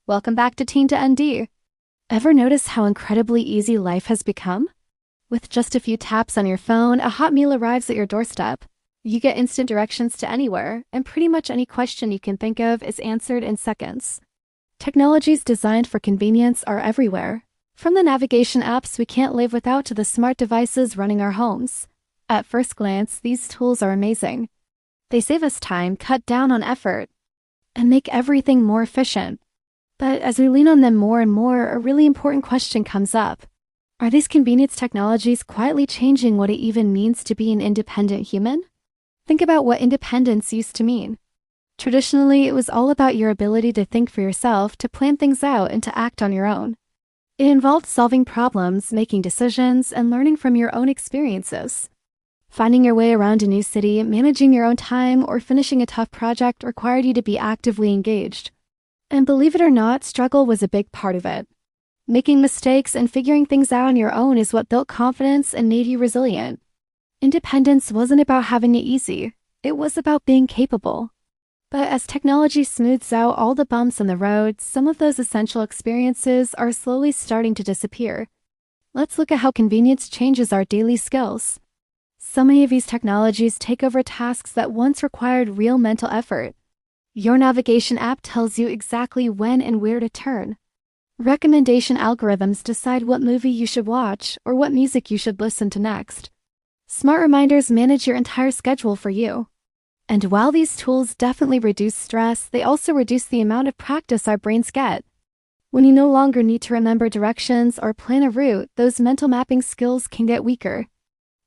Welcome back to Teen to ND. Ever notice how incredibly easy life has become? With just a few taps on your phone, a hot meal arrives at your doorstep. You get instant directions to anywhere, and pretty much any question you can think of is answered in seconds. Technologies designed for convenience are everywhere. From the navigation apps we can't live without to the smart devices running our homes. At first glance, these tools are amazing. They save us time, cut down on effort, and make everything more efficient. But as we lean on them more and more, a really important question comes up. Are these convenience technologies quietly changing what it even means to be an independent human? Think about what independence used to mean. Traditionally, it was all about your ability to think for yourself, to plan things out, and to act on your own. It involved solving problems, making decisions, and learning from your own experiences. Finding your way around a new city, managing your own time, or finishing a tough project required you to be actively engaged. And believe it or not, struggle was a big part of it. Making mistakes and figuring things out on your own is what built confidence and made you resilient. Independence wasn't about having it easy. It was about being capable. But as technology smooths out all the bumps in the road, some of those essential experiences are slowly starting to disappear. Let's look at how convenience changes our daily skills. So many of these technologies take over tasks that once required real mental effort. Your navigation app tells you exactly when and where to turn. Recommendation algorithms decide what movie you should watch or what music you should listen to next. Smart reminders manage your entire schedule for you. And while these tools definitely reduce stress, they also reduce the amount of practice our brains get. When you no longer need to remember directions or plan a route, those mental mapping skills can get weaker.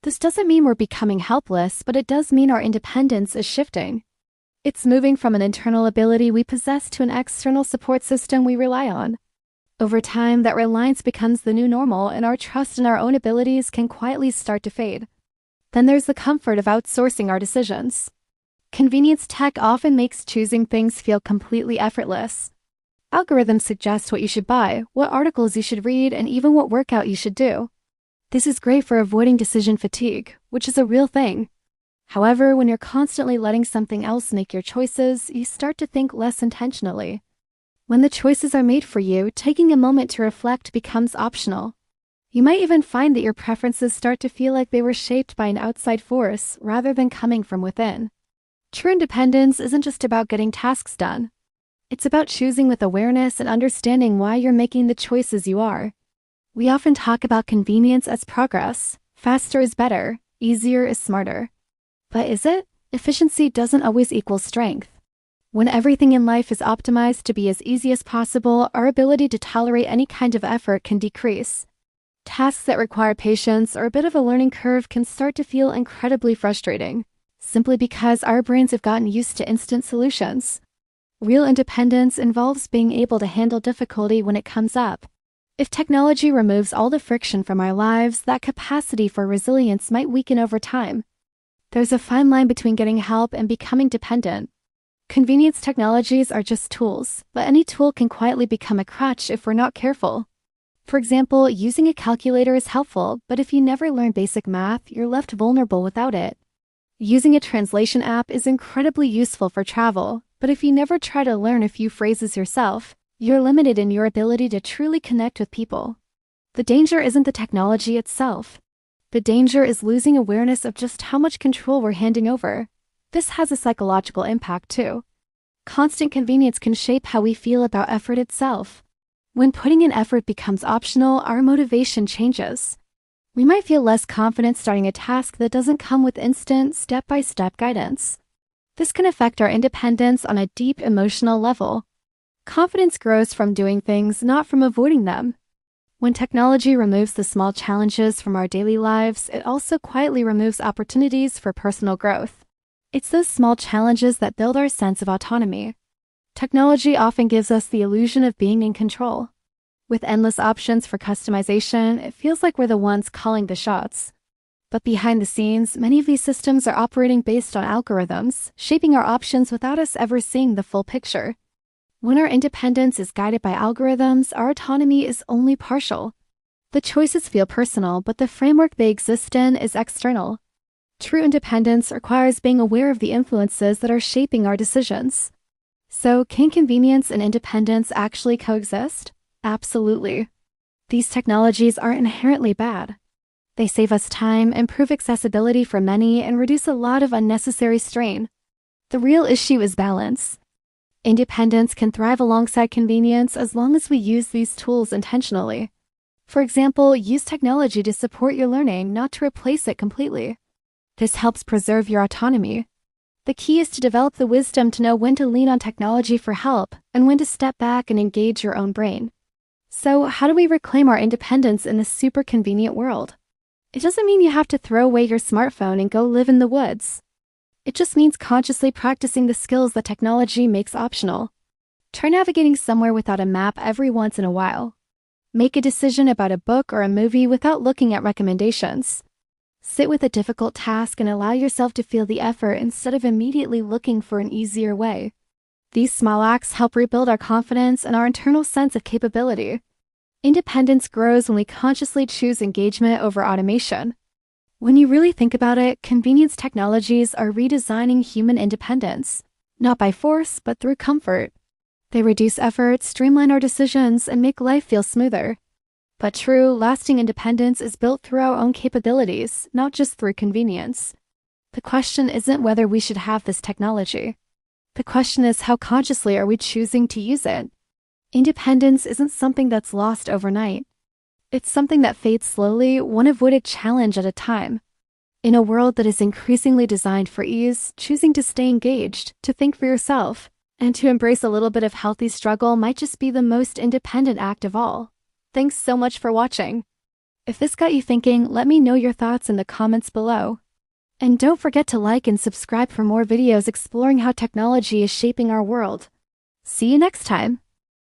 This doesn't mean we're becoming helpless, but it does mean our independence is shifting. It's moving from an internal ability we possess to an external support system we rely on. Over time, that reliance becomes the new normal, and our trust in our own abilities can quietly start to fade. Then there's the comfort of outsourcing our decisions. Convenience tech often makes choosing things feel completely effortless. Algorithms suggest what you should buy, what articles you should read, and even what workout you should do. This is great for avoiding decision fatigue, which is a real thing. However, when you're constantly letting something else make your choices, you start to think less intentionally. When the choices are made for you, taking a moment to reflect becomes optional. You might even find that your preferences start to feel like they were shaped by an outside force rather than coming from within. True independence isn't just about getting tasks done. It's about choosing with awareness and understanding why you're making the choices you are. We often talk about convenience as progress. Faster is better, easier is smarter. But is it? Efficiency doesn't always equal strength. When everything in life is optimized to be as easy as possible, our ability to tolerate any kind of effort can decrease. Tasks that require patience or a bit of a learning curve can start to feel incredibly frustrating, simply because our brains have gotten used to instant solutions. Real independence involves being able to handle difficulty when it comes up. If technology removes all the friction from our lives, that capacity for resilience might weaken over time. There's a fine line between getting help and becoming dependent. Convenience technologies are just tools, but any tool can quietly become a crutch if we're not careful. For example, using a calculator is helpful, but if you never learn basic math, you're left vulnerable without it. Using a translation app is incredibly useful for travel, but if you never try to learn a few phrases yourself, you're limited in your ability to truly connect with people. The danger isn't the technology itself. The danger is losing awareness of just how much control we're handing over. This has a psychological impact too. Constant convenience can shape how we feel about effort itself. When putting in effort becomes optional, our motivation changes. We might feel less confident starting a task that doesn't come with instant, step-by-step guidance. This can affect our independence on a deep emotional level. Confidence grows from doing things, not from avoiding them. When technology removes the small challenges from our daily lives, it also quietly removes opportunities for personal growth. It's those small challenges that build our sense of autonomy. Technology often gives us the illusion of being in control. With endless options for customization, it feels like we're the ones calling the shots. But behind the scenes, many of these systems are operating based on algorithms, shaping our options without us ever seeing the full picture. When our independence is guided by algorithms, our autonomy is only partial. The choices feel personal, but the framework they exist in is external. True independence requires being aware of the influences that are shaping our decisions. So, can convenience and independence actually coexist? Absolutely. These technologies aren't inherently bad. They save us time, improve accessibility for many, and reduce a lot of unnecessary strain. The real issue is balance. Independence can thrive alongside convenience as long as we use these tools intentionally. For example, use technology to support your learning, not to replace it completely. This helps preserve your autonomy. The key is to develop the wisdom to know when to lean on technology for help and when to step back and engage your own brain. So, how do we reclaim our independence in this super convenient world? It doesn't mean you have to throw away your smartphone and go live in the woods. It just means consciously practicing the skills that technology makes optional. Try navigating somewhere without a map every once in a while. Make a decision about a book or a movie without looking at recommendations. Sit with a difficult task and allow yourself to feel the effort instead of immediately looking for an easier way. These small acts help rebuild our confidence and our internal sense of capability. Independence grows when we consciously choose engagement over automation. When you really think about it, convenience technologies are redesigning human independence, not by force, but through comfort. They reduce effort, streamline our decisions, and make life feel smoother. But true, lasting independence is built through our own capabilities, not just through convenience. The question isn't whether we should have this technology. The question is, how consciously are we choosing to use it? Independence isn't something that's lost overnight. It's something that fades slowly, one avoided challenge at a time. In a world that is increasingly designed for ease, choosing to stay engaged, to think for yourself, and to embrace a little bit of healthy struggle might just be the most independent act of all. Thanks so much for watching. If this got you thinking, let me know your thoughts in the comments below. And don't forget to like and subscribe for more videos exploring how technology is shaping our world. See you next time.